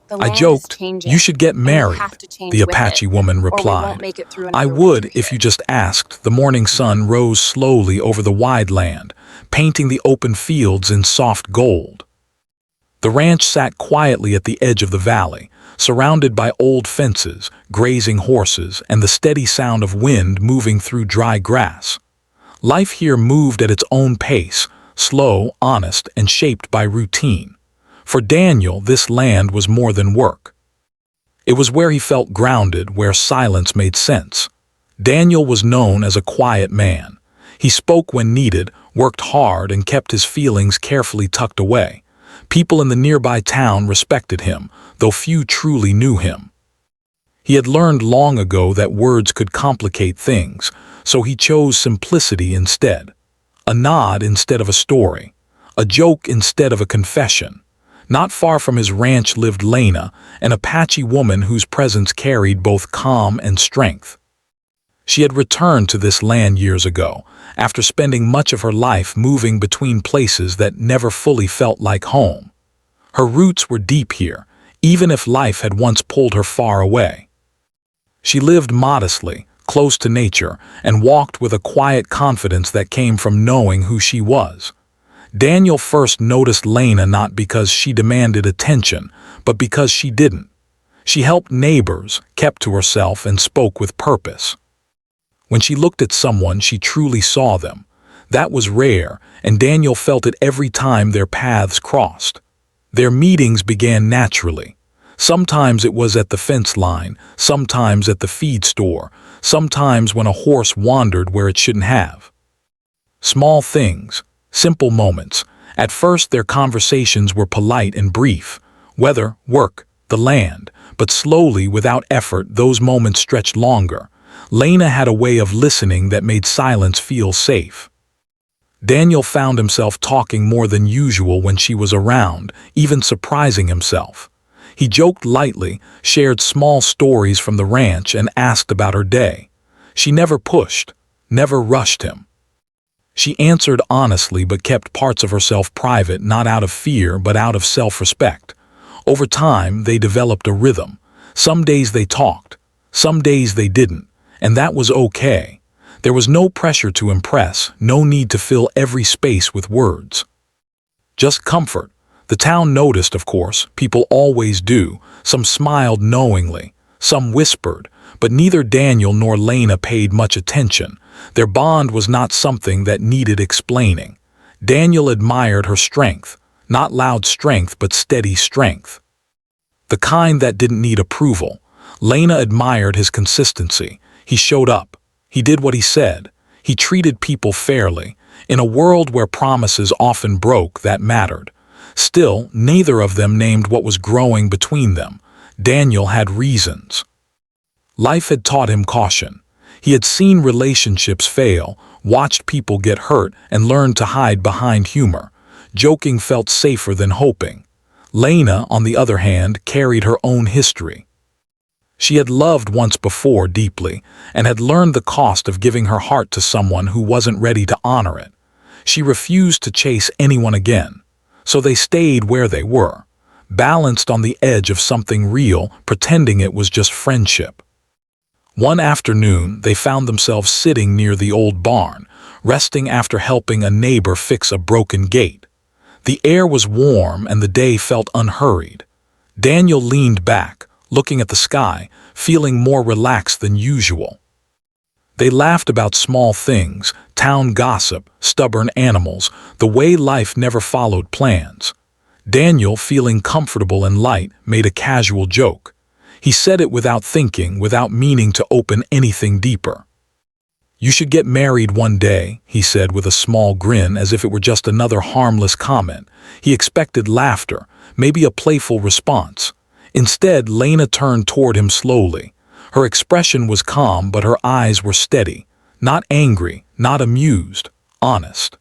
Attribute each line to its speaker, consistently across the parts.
Speaker 1: The
Speaker 2: I
Speaker 1: land is
Speaker 2: joked, "You
Speaker 1: changing,
Speaker 2: should get
Speaker 1: and we
Speaker 2: married,"
Speaker 1: have to change
Speaker 2: the
Speaker 1: with it,
Speaker 2: Apache woman
Speaker 1: or we won't
Speaker 2: replied.
Speaker 1: make it through
Speaker 2: "I
Speaker 1: another
Speaker 2: would
Speaker 1: winter
Speaker 2: if you
Speaker 1: here.
Speaker 2: just asked." The morning sun rose slowly over the wide land, painting the open fields in soft gold. The ranch sat quietly at the edge of the valley, surrounded by old fences, grazing horses, and the steady sound of wind moving through dry grass. Life here moved at its own pace, slow, honest, and shaped by routine. For Daniel, this land was more than work. It was where he felt grounded, where silence made sense. Daniel was known as a quiet man. He spoke when needed, worked hard, and kept his feelings carefully tucked away. People in the nearby town respected him, though few truly knew him. He had learned long ago that words could complicate things, so he chose simplicity instead. A nod instead of a story. A joke instead of a confession. Not far from his ranch lived Lena, an Apache woman whose presence carried both calm and strength. She had returned to this land years ago, after spending much of her life moving between places that never fully felt like home. Her roots were deep here, even if life had once pulled her far away. She lived modestly, close to nature, and walked with a quiet confidence that came from knowing who she was. Daniel first noticed Lena not because she demanded attention, but because she didn't. She helped neighbors, kept to herself, and spoke with purpose. When she looked at someone, she truly saw them. That was rare, and Daniel felt it every time their paths crossed. Their meetings began naturally. Sometimes it was at the fence line, sometimes at the feed store, sometimes when a horse wandered where it shouldn't have. Small things, simple moments. At first their conversations were polite and brief. Weather, work, the land. But slowly, without effort, those moments stretched longer. Lena had a way of listening that made silence feel safe. Daniel found himself talking more than usual when she was around, even surprising himself. He joked lightly, shared small stories from the ranch, and asked about her day. She never pushed, never rushed him. She answered honestly but kept parts of herself private, not out of fear but out of self-respect. Over time, they developed a rhythm. Some days they talked, some days they didn't, and that was okay. There was no pressure to impress, no need to fill every space with words. Just comfort. The town noticed, of course, people always do. Some smiled knowingly, some whispered, but neither Daniel nor Lena paid much attention. Their bond was not something that needed explaining. Daniel admired her strength, not loud strength but steady strength. The kind that didn't need approval. Lena admired his consistency. He showed up. He did what he said. He treated people fairly. In a world where promises often broke, that mattered. Still, neither of them named what was growing between them. Daniel had reasons. Life had taught him caution. He had seen relationships fail, watched people get hurt, and learned to hide behind humor. Joking felt safer than hoping. Lena, on the other hand, carried her own history. She had loved once before deeply, and had learned the cost of giving her heart to someone who wasn't ready to honor it. She refused to chase anyone again. So they stayed where they were, balanced on the edge of something real, pretending it was just friendship. One afternoon, they found themselves sitting near the old barn, resting after helping a neighbor fix a broken gate. The air was warm and the day felt unhurried. Daniel leaned back, looking at the sky, feeling more relaxed than usual. They laughed about small things, town gossip, stubborn animals, the way life never followed plans. Daniel, feeling comfortable and light, made a casual joke. He said it without thinking, without meaning to open anything deeper. "You should get married one day," he said with a small grin, as if it were just another harmless comment. He expected laughter, maybe a playful response. Instead, Lena turned toward him slowly. Her expression was calm, but her eyes were steady. Not angry, not amused, honest.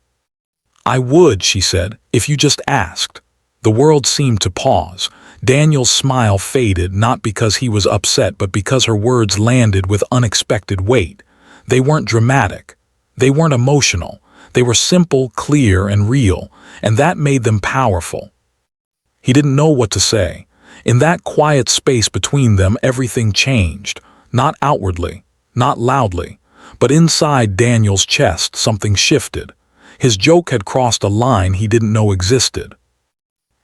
Speaker 2: "I would," she said, "if you just asked." The world seemed to pause. Daniel's smile faded, not because he was upset, but because her words landed with unexpected weight. They weren't dramatic. They weren't emotional. They were simple, clear, and real, and that made them powerful. He didn't know what to say. In that quiet space between them, everything changed, not outwardly, not loudly, but inside Daniel's chest something shifted. His joke had crossed a line he didn't know existed.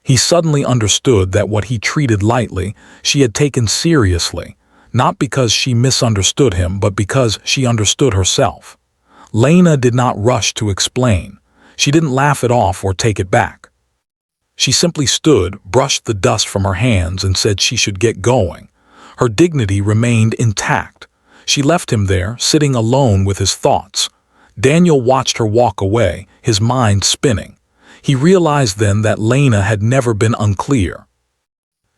Speaker 2: He suddenly understood that what he treated lightly, she had taken seriously, not because she misunderstood him, but because she understood herself. Lena did not rush to explain. She didn't laugh it off or take it back. She simply stood, brushed the dust from her hands, and said she should get going. Her dignity remained intact. She left him there, sitting alone with his thoughts. Daniel watched her walk away, his mind spinning. He realized then that Lena had never been unclear.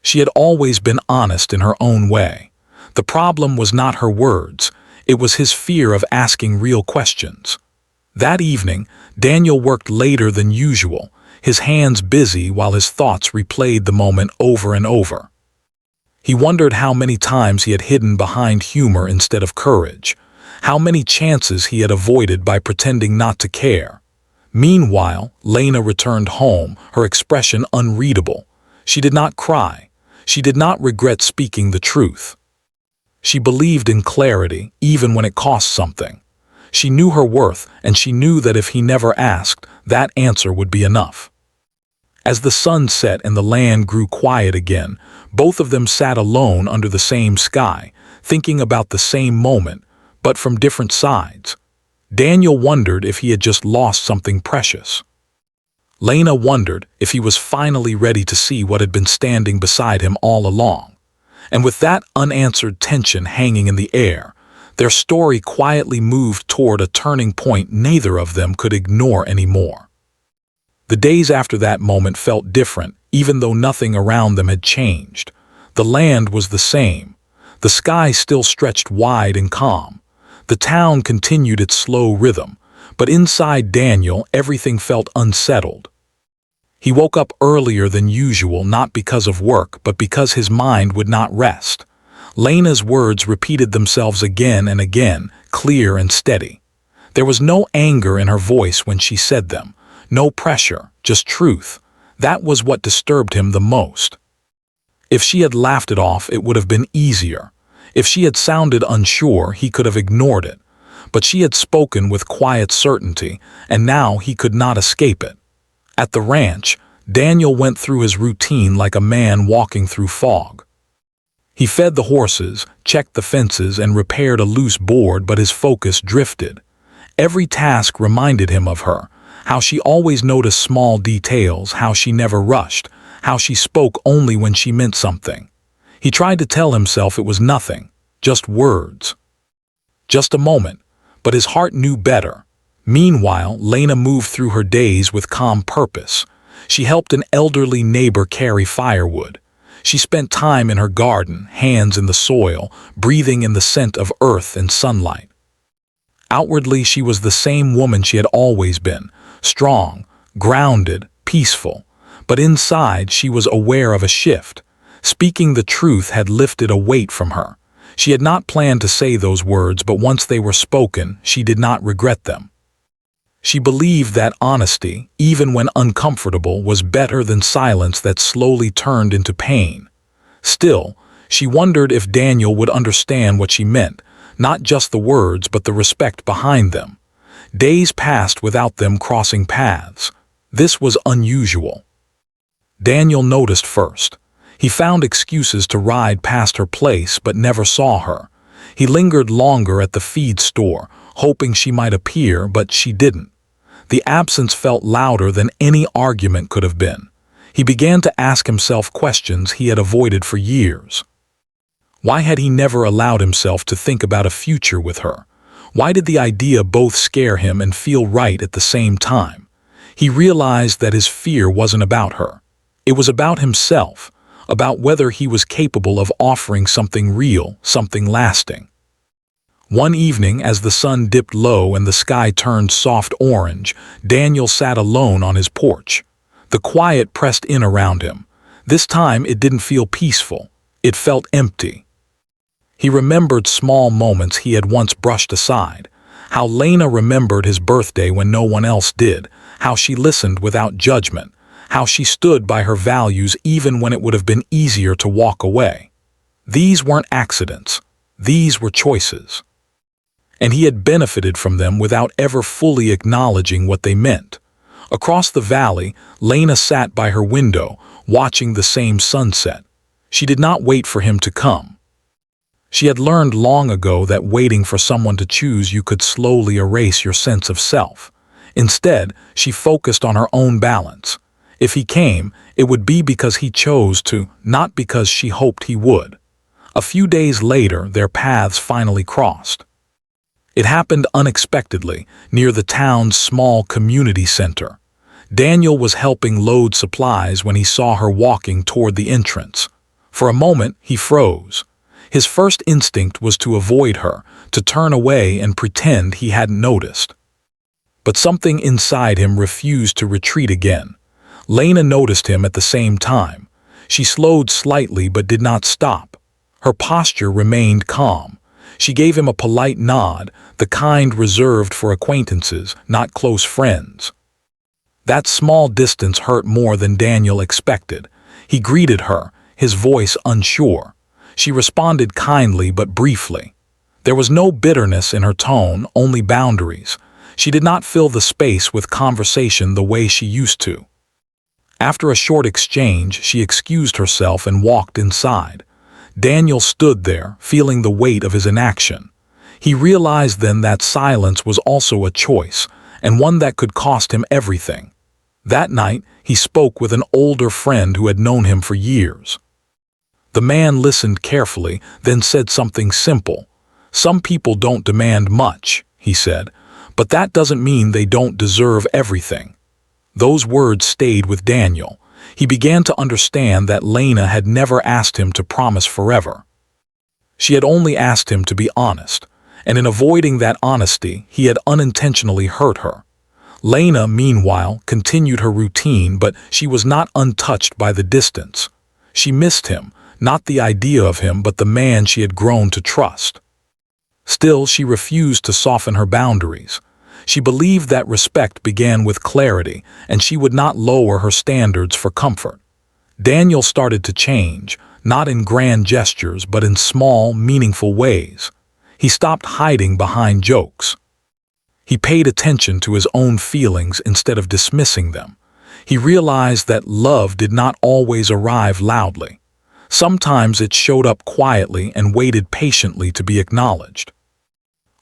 Speaker 2: She had always been honest in her own way. The problem was not her words, it was his fear of asking real questions. That evening, Daniel worked later than usual, his hands busy while his thoughts replayed the moment over and over. He wondered how many times he had hidden behind humor instead of courage, how many chances he had avoided by pretending not to care. Meanwhile, Lena returned home, her expression unreadable. She did not cry. She did not regret speaking the truth. She believed in clarity, even when it cost something. She knew her worth, and she knew that if he never asked, that answer would be enough. As the sun set and the land grew quiet again, both of them sat alone under the same sky, thinking about the same moment, but from different sides. Daniel wondered if he had just lost something precious. Lena wondered if he was finally ready to see what had been standing beside him all along. And with that unanswered tension hanging in the air, their story quietly moved toward a turning point neither of them could ignore anymore. The days after that moment felt different, even though nothing around them had changed. The land was the same. The sky still stretched wide and calm. The town continued its slow rhythm, but inside Daniel everything felt unsettled. He woke up earlier than usual, not because of work, but because his mind would not rest. Lena's words repeated themselves again and again, clear and steady. There was no anger in her voice when she said them, no pressure, just truth. That was what disturbed him the most. If she had laughed it off, it would have been easier. If she had sounded unsure, he could have ignored it. But she had spoken with quiet certainty, and now he could not escape it. At the ranch, Daniel went through his routine like a man walking through fog. He fed the horses, checked the fences, and repaired a loose board, but his focus drifted. Every task reminded him of her, how she always noticed small details, how she never rushed, how she spoke only when she meant something. He tried to tell himself it was nothing, just words. Just a moment, but his heart knew better. Meanwhile, Lena moved through her days with calm purpose. She helped an elderly neighbor carry firewood. She spent time in her garden, hands in the soil, breathing in the scent of earth and sunlight. Outwardly, she was the same woman she had always been, strong, grounded, peaceful. But inside, she was aware of a shift. Speaking the truth had lifted a weight from her. She had not planned to say those words, but once they were spoken, she did not regret them. She believed that honesty, even when uncomfortable, was better than silence that slowly turned into pain. Still, she wondered if Daniel would understand what she meant, not just the words but the respect behind them. Days passed without them crossing paths. This was unusual. Daniel noticed first. He found excuses to ride past her place but never saw her. He lingered longer at the feed store, hoping she might appear, but she didn't. The absence felt louder than any argument could have been. He began to ask himself questions he had avoided for years. Why had he never allowed himself to think about a future with her? Why did the idea both scare him and feel right at the same time? He realized that his fear wasn't about her. It was about himself, about whether he was capable of offering something real, something lasting. One evening, as the sun dipped low and the sky turned soft orange, Daniel sat alone on his porch. The quiet pressed in around him. This time it didn't feel peaceful. It felt empty. He remembered small moments he had once brushed aside. How Lena remembered his birthday when no one else did. How she listened without judgment. how she stood by her values even when it would have been easier to walk away. These weren't accidents. These were choices. And he had benefited from them without ever fully acknowledging what they meant. Across the valley, Lena sat by her window, watching the same sunset. She did not wait for him to come. She had learned long ago that waiting for someone to choose you could slowly erase your sense of self. Instead, she focused on her own balance. If he came, it would be because he chose to, not because she hoped he would. A few days later, their paths finally crossed. It happened unexpectedly, near the town's small community center. Daniel was helping load supplies when he saw her walking toward the entrance. For a moment, he froze. His first instinct was to avoid her, to turn away and pretend he hadn't noticed. But something inside him refused to retreat again. Lena noticed him at the same time. She slowed slightly but did not stop. Her posture remained calm. She gave him a polite nod, the kind reserved for acquaintances, not close friends. That small distance hurt more than Daniel expected. He greeted her, his voice unsure. She responded kindly but briefly. There was no bitterness in her tone, only boundaries. She did not fill the space with conversation the way she used to. After a short exchange, she excused herself and walked inside. Daniel stood there, feeling the weight of his inaction. He realized then that silence was also a choice, and one that could cost him everything. That night, he spoke with an older friend who had known him for years. The man listened carefully, then said something simple. "Some people don't demand much," he said, "but that doesn't mean they don't deserve everything." Those words stayed with Daniel. He began to understand that Lena had never asked him to promise forever. She had only asked him to be honest, and in avoiding that honesty, he had unintentionally hurt her. Lena, meanwhile, continued her routine, but she was not untouched by the distance. She missed him, not the idea of him, but the man she had grown to trust. Still, she refused to soften her boundaries. She believed that respect began with clarity, and she would not lower her standards for comfort. Daniel started to change, not in grand gestures, but in small, meaningful ways. He stopped hiding behind jokes. He paid attention to his own feelings instead of dismissing them. He realized that love did not always arrive loudly. Sometimes it showed up quietly and waited patiently to be acknowledged.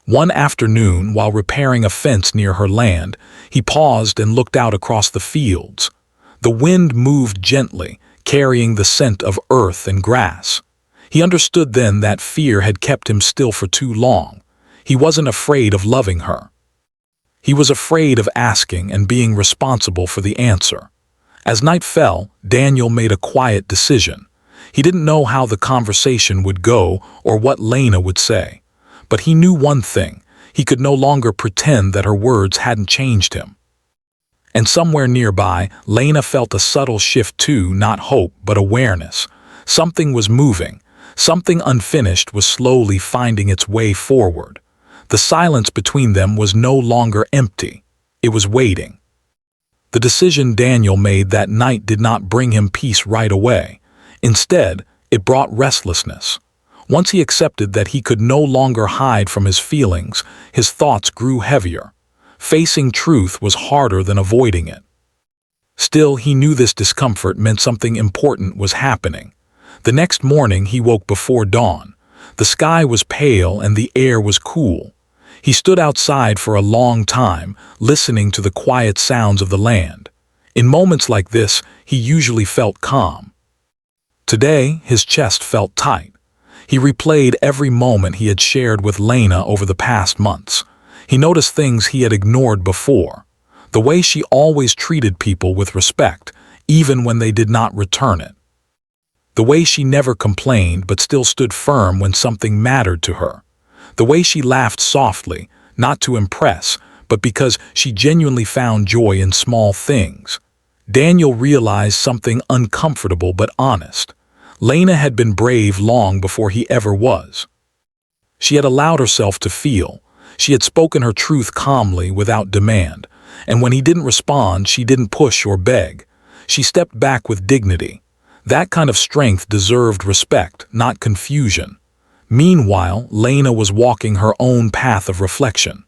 Speaker 2: One afternoon, while repairing a fence near her land, he paused and looked out across the fields. The wind moved gently, carrying the scent of earth and grass. He understood then that fear had kept him still for too long. He wasn't afraid of loving her. He was afraid of asking and being responsible for the answer. As night fell, Daniel made a quiet decision. He didn't know how the conversation would go or what Lena would say. But he knew one thing: he could no longer pretend that her words hadn't changed him. And somewhere nearby, Lena felt a subtle shift too, not hope, but awareness. Something was moving. Something unfinished was slowly finding its way forward. The silence between them was no longer empty. It was waiting. The decision Daniel made that night did not bring him peace right away. Instead, it brought restlessness. Once he accepted that he could no longer hide from his feelings, his thoughts grew heavier. Facing truth was harder than avoiding it. Still, he knew this discomfort meant something important was happening. The next morning, he woke before dawn. The sky was pale and the air was cool. He stood outside for a long time, listening to the quiet sounds of the land. In moments like this, he usually felt calm. Today, his chest felt tight. He replayed every moment he had shared with Lena over the past months. He noticed things he had ignored before. The way she always treated people with respect, even when they did not return it. The way she never complained but still stood firm when something mattered to her. The way she laughed softly, not to impress, but because she genuinely found joy in small things. Daniel realized something uncomfortable but honest. Lena had been brave long before he ever was. She had allowed herself to feel. She had spoken her truth calmly without demand, and when he didn't respond, she didn't push or beg. She stepped back with dignity. That kind of strength deserved respect, not confusion. Meanwhile, Lena was walking her own path of reflection.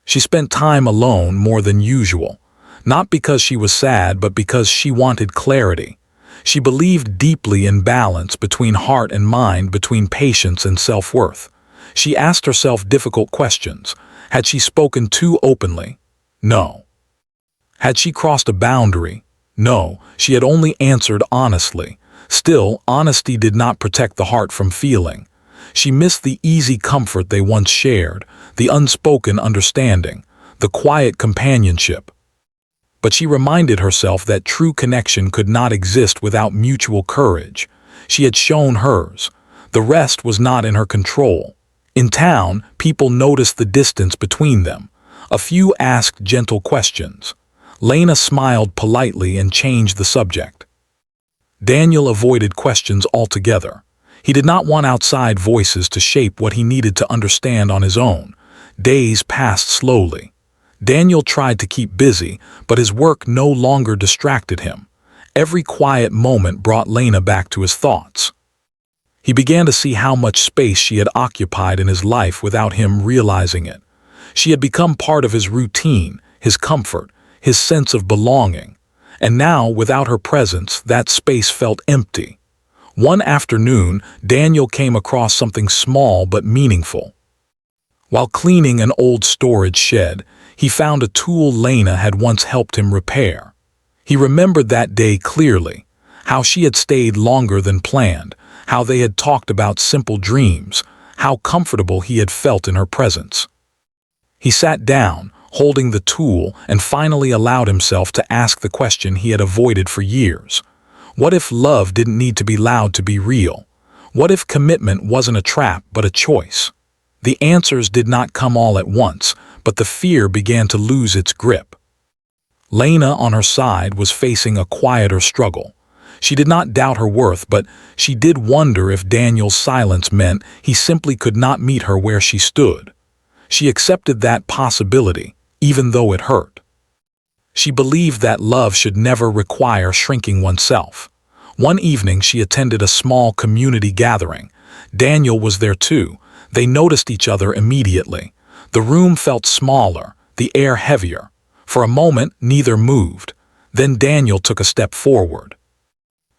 Speaker 2: She spent time alone more than usual, not because she was sad, but because she wanted clarity. She believed deeply in balance between heart and mind, between patience and self-worth. She asked herself difficult questions. Had she spoken too openly? No. Had she crossed a boundary? No, she had only answered honestly. Still, honesty did not protect the heart from feeling. She missed the easy comfort they once shared, the unspoken understanding, the quiet companionship. But she reminded herself that true connection could not exist without mutual courage. She had shown hers. The rest was not in her control. In town, people noticed the distance between them. A few asked gentle questions. Lena smiled politely and changed the subject. Daniel avoided questions altogether. He did not want outside voices to shape what he needed to understand on his own. Days passed slowly. Daniel tried to keep busy, but his work no longer distracted him. Every quiet moment brought Lena back to his thoughts. He began to see how much space she had occupied in his life without him realizing it. She had become part of his routine, his comfort, his sense of belonging. And now, without her presence, that space felt empty. One afternoon, Daniel came across something small but meaningful. While cleaning an old storage shed, he found a tool Lena had once helped him repair. He remembered that day clearly, how she had stayed longer than planned, how they had talked about simple dreams, how comfortable he had felt in her presence. He sat down, holding the tool, and finally allowed himself to ask the question he had avoided for years. What if love didn't need to be loud to be real? What if commitment wasn't a trap but a choice? The answers did not come all at once, but the fear began to lose its grip. Lena, on her side, was facing a quieter struggle. She did not doubt her worth, but she did wonder if Daniel's silence meant he simply could not meet her where she stood. She accepted that possibility, even though it hurt. She believed that love should never require shrinking oneself. One evening she attended a small community gathering. Daniel was there too. They noticed each other immediately. The room felt smaller, the air heavier. For a moment, neither moved. Then Daniel took a step forward.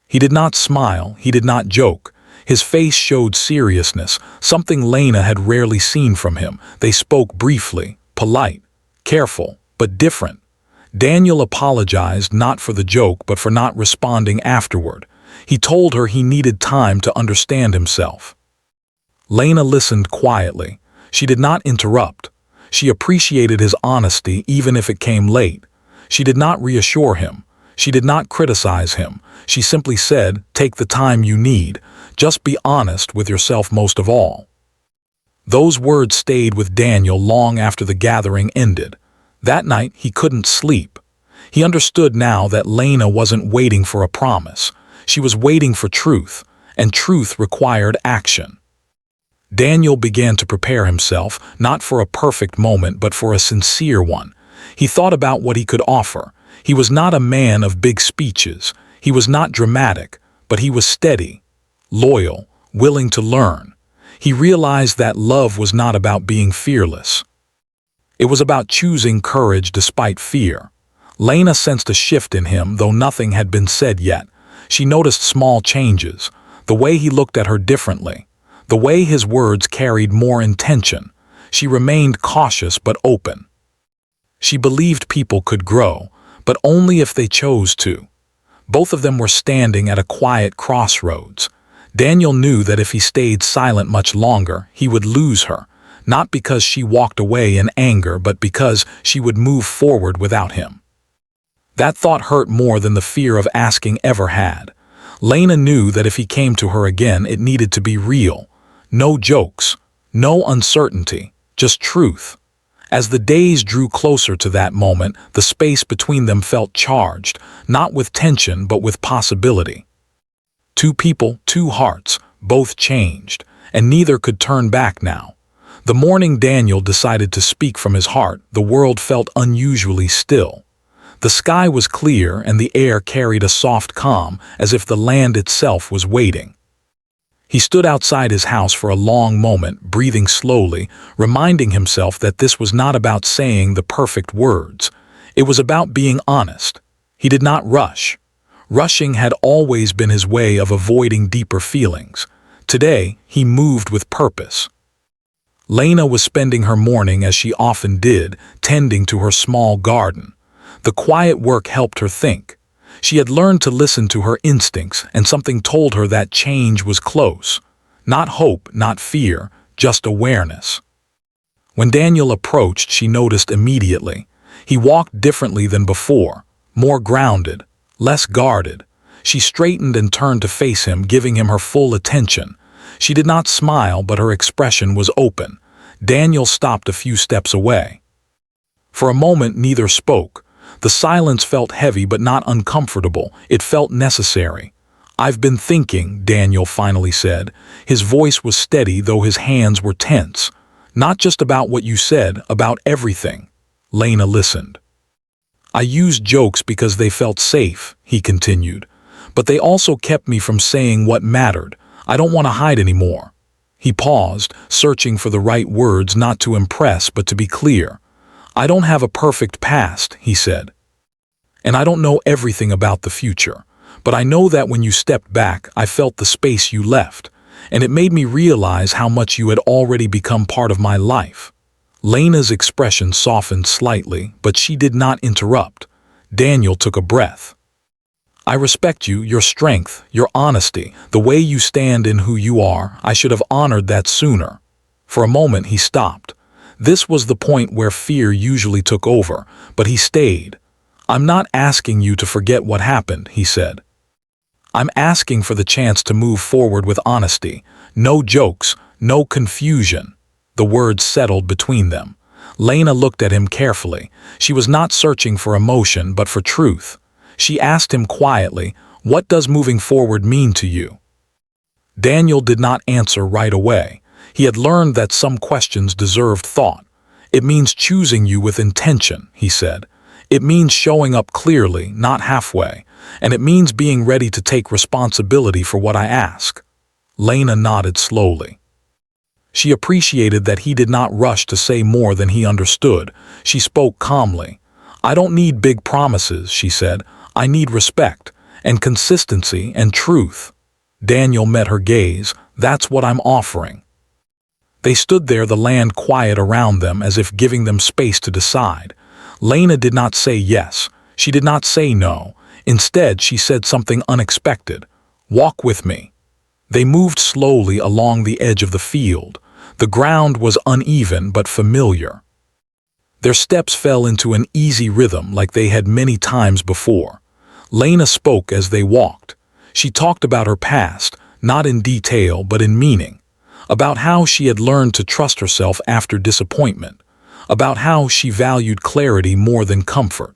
Speaker 2: He did not smile, he did not joke. His face showed seriousness, something Lena had rarely seen from him. They spoke briefly, polite, careful, but different. Daniel apologized not for the joke but for not responding afterward. He told her he needed time to understand himself. Lena listened quietly. She did not interrupt. She appreciated his honesty even if it came late. She did not reassure him. She did not criticize him. She simply said, "Take the time you need. Just be honest with yourself most of all." Those words stayed with Daniel long after the gathering ended. That night, he couldn't sleep. He understood now that Lena wasn't waiting for a promise. She was waiting for truth, and truth required action. Daniel began to prepare himself, not for a perfect moment, but for a sincere one. He thought about what he could offer. He was not a man of big speeches. He was not dramatic, but he was steady, loyal, willing to learn. He realized that love was not about being fearless. It was about choosing courage despite fear. Lena sensed a shift in him, though nothing had been said yet. She noticed small changes, the way he looked at her differently, the way his words carried more intention. She remained cautious but open. She believed people could grow, but only if they chose to. Both of them were standing at a quiet crossroads. Daniel knew that if he stayed silent much longer, he would lose her. Not because she walked away in anger, but because she would move forward without him. That thought hurt more than the fear of asking ever had. Lena knew that if he came to her again, it needed to be real. No jokes, no uncertainty, just truth. As the days drew closer to that moment, the space between them felt charged, not with tension but with possibility. Two people, two hearts, both changed, and neither could turn back now. The morning Daniel decided to speak from his heart, the world felt unusually still. The sky was clear and the air carried a soft calm, as if the land itself was waiting. He stood outside his house for a long moment, breathing slowly, reminding himself that this was not about saying the perfect words. It was about being honest. He did not rush. Rushing had always been his way of avoiding deeper feelings. Today, he moved with purpose. Lena was spending her morning as she often did, tending to her small garden. The quiet work helped her think. She had learned to listen to her instincts, and something told her that change was close. Not hope, not fear, just awareness. When Daniel approached, she noticed immediately. He walked differently than before, more grounded, less guarded. She straightened and turned to face him, giving him her full attention. She did not smile, but her expression was open. Daniel stopped a few steps away. For a moment, neither spoke. The silence felt heavy but not uncomfortable. It felt necessary. "I've been thinking," Daniel finally said. His voice was steady, though his hands were tense. "Not just about what you said, about everything." Lena listened. "I used jokes because they felt safe," he continued. "But they also kept me from saying what mattered. I don't want to hide anymore." He paused, searching for the right words, not to impress but to be clear. "I don't have a perfect past," he said. "And I don't know everything about the future. But I know that when you stepped back, I felt the space you left. And it made me realize how much you had already become part of my life." Lena's expression softened slightly, but she did not interrupt. Daniel took a breath. "I respect you, your strength, your honesty, the way you stand in who you are. I should have honored that sooner." For a moment he stopped. This was the point where fear usually took over, but he stayed. "I'm not asking you to forget what happened," he said. "I'm asking for the chance to move forward with honesty. No jokes, no confusion." The words settled between them. Lena looked at him carefully. She was not searching for emotion, but for truth. She asked him quietly, "What does moving forward mean to you?" Daniel did not answer right away. He had learned that some questions deserved thought. "It means choosing you with intention," he said. "It means showing up clearly, not halfway. And it means being ready to take responsibility for what I ask." Lena nodded slowly. She appreciated that he did not rush to say more than he understood. She spoke calmly. "I don't need big promises," she said. "I need respect, and consistency, and truth." Daniel met her gaze. "That's what I'm offering." They stood there, the land quiet around them, as if giving them space to decide. Lena did not say yes. She did not say no. Instead, she said something unexpected. "Walk with me." They moved slowly along the edge of the field. The ground was uneven but familiar. Their steps fell into an easy rhythm like they had many times before. Lena spoke as they walked. She talked about her past, not in detail but in meaning. About how she had learned to trust herself after disappointment. About how she valued clarity more than comfort.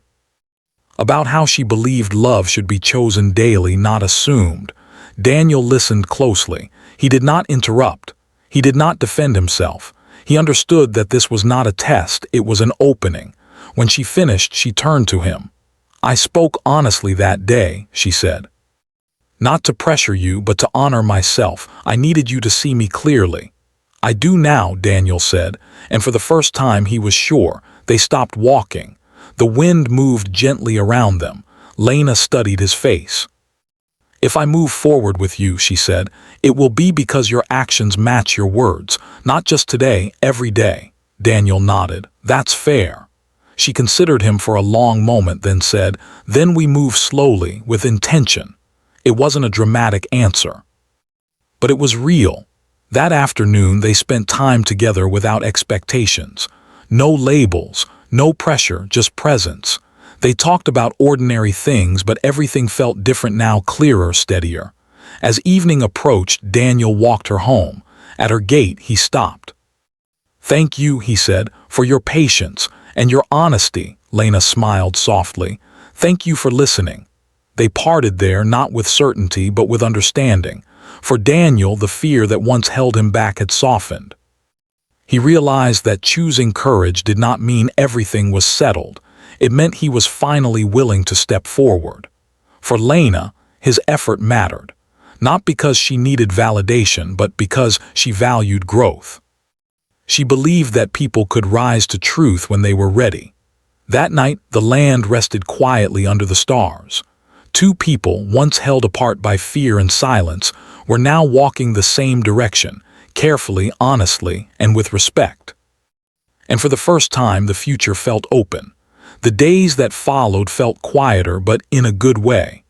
Speaker 2: About how she believed love should be chosen daily, not assumed. Daniel listened closely. He did not interrupt. He did not defend himself. He understood that this was not a test, it was an opening. When she finished, she turned to him. "I spoke honestly that day," she said. "Not to pressure you, but to honor myself. I needed you to see me clearly." "I do now," Daniel said, and for the first time he was sure. They stopped walking. The wind moved gently around them. Lena studied his face. "If I move forward with you," she said, "it will be because your actions match your words. Not just today, every day." Daniel nodded. "That's fair." She considered him for a long moment, then said, "Then we move slowly, with intention." It wasn't a dramatic answer, but it was real. That afternoon they spent time together without expectations. No labels, no pressure, just presence. They talked about ordinary things, but everything felt different now, clearer, steadier. As evening approached, Daniel walked her home. At her gate, he stopped. "Thank you," he said, "for your patience and your honesty." Lena smiled softly. "Thank you for listening." They parted there, not with certainty, but with understanding. For Daniel, the fear that once held him back had softened. He realized that choosing courage did not mean everything was settled. It meant he was finally willing to step forward. For Lena, his effort mattered, not because she needed validation, but because she valued growth. She believed that people could rise to truth when they were ready. That night, the land rested quietly under the stars. Two people, once held apart by fear and silence, were now walking the same direction, carefully, honestly, and with respect. And for the first time, the future felt open. The days that followed felt quieter, but in a good way.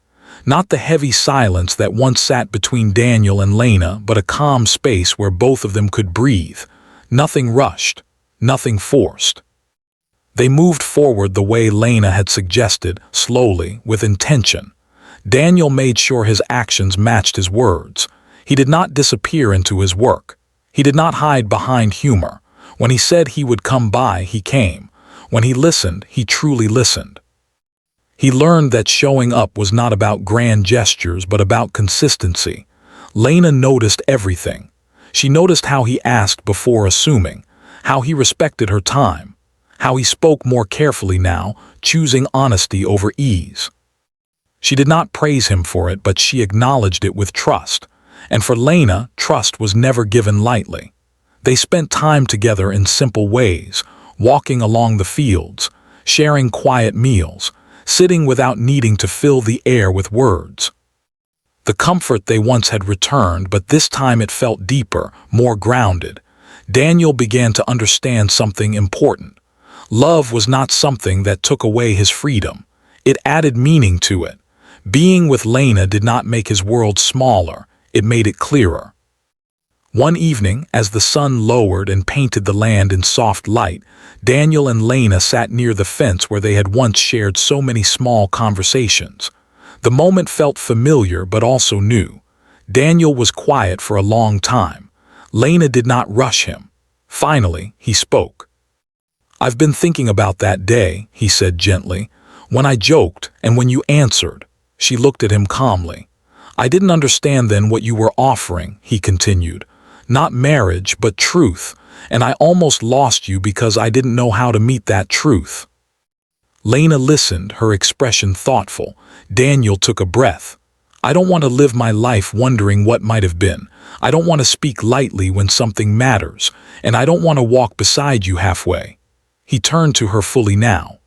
Speaker 2: Not the heavy silence that once sat between Daniel and Lena, but a calm space where both of them could breathe. Nothing rushed, nothing forced. They moved forward the way Lena had suggested, slowly, with intention. Daniel made sure his actions matched his words. He did not disappear into his work. He did not hide behind humor. When he said he would come by, he came. When he listened, he truly listened. He learned that showing up was not about grand gestures, but about consistency. Lena noticed everything. She noticed how he asked before assuming, how he respected her time, how he spoke more carefully now, choosing honesty over ease. She did not praise him for it, but she acknowledged it with trust. And for Lena, trust was never given lightly. They spent time together in simple ways, walking along the fields, sharing quiet meals, sitting without needing to fill the air with words. The comfort they once had returned, but this time it felt deeper, more grounded. Daniel began to understand something important. Love was not something that took away his freedom. It added meaning to it. Being with Lena did not make his world smaller, it made it clearer. One evening, as the sun lowered and painted the land in soft light, Daniel and Lena sat near the fence where they had once shared so many small conversations. The moment felt familiar but also new. Daniel was quiet for a long time. Lena did not rush him. Finally, he spoke. "I've been thinking about that day," he said gently, "when I joked and when you answered." She looked at him calmly. "I didn't understand then what you were offering," he continued. "Not marriage, but truth, and I almost lost you because I didn't know how to meet that truth." Lena listened, her expression thoughtful. Daniel took a breath. "I don't want to live my life wondering what might have been. I don't want to speak lightly when something matters, and I don't want to walk beside you halfway." He turned to her fully now.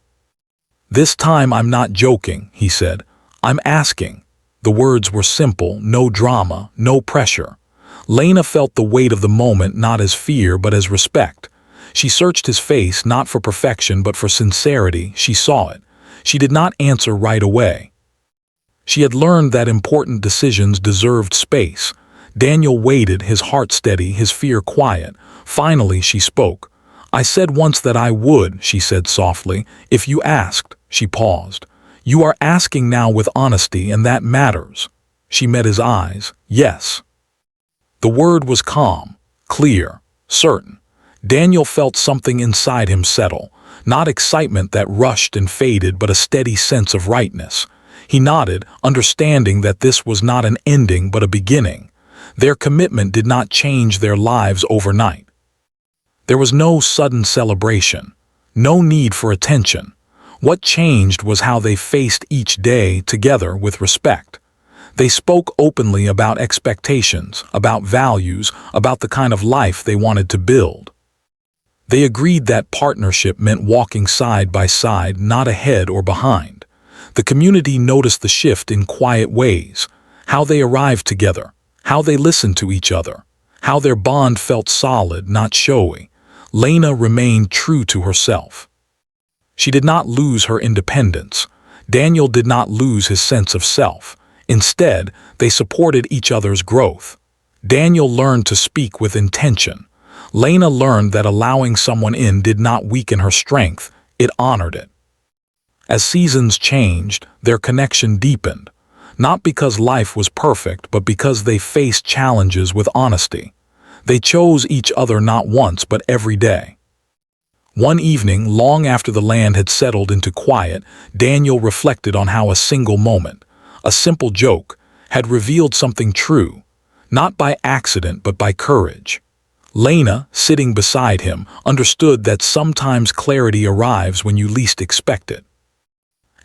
Speaker 2: "This time I'm not joking," he said. "I'm asking." The words were simple, no drama, no pressure. Lena felt the weight of the moment not as fear but as respect. She searched his face not for perfection but for sincerity. She saw it. She did not answer right away. She had learned that important decisions deserved space. Daniel waited, his heart steady, his fear quiet. Finally she spoke. "I said once that I would," she said softly. "If you asked." She paused. "You are asking now with honesty, and that matters." She met his eyes. "Yes." The word was calm, clear, certain. Daniel felt something inside him settle, not excitement that rushed and faded, but a steady sense of rightness. He nodded, understanding that this was not an ending but a beginning. Their commitment did not change their lives overnight. There was no sudden celebration, no need for attention. What changed was how they faced each day together with respect. They spoke openly about expectations, about values, about the kind of life they wanted to build. They agreed that partnership meant walking side by side, not ahead or behind. The community noticed the shift in quiet ways, how they arrived together, how they listened to each other, how their bond felt solid, not showy. Lena remained true to herself. She did not lose her independence. Daniel did not lose his sense of self. Instead, they supported each other's growth. Daniel learned to speak with intention. Lena learned that allowing someone in did not weaken her strength, it honored it. As seasons changed, their connection deepened, not because life was perfect, but because they faced challenges with honesty. They chose each other not once, but every day. One evening, long after the land had settled into quiet, Daniel reflected on how a single moment, a simple joke, had revealed something true, not by accident but by courage. Lena, sitting beside him, understood that sometimes clarity arrives when you least expect it.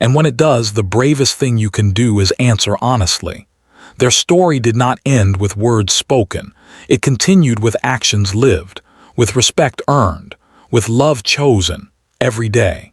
Speaker 2: And when it does, the bravest thing you can do is answer honestly. Their story did not end with words spoken. It continued with actions lived, with respect earned, with love chosen, every day.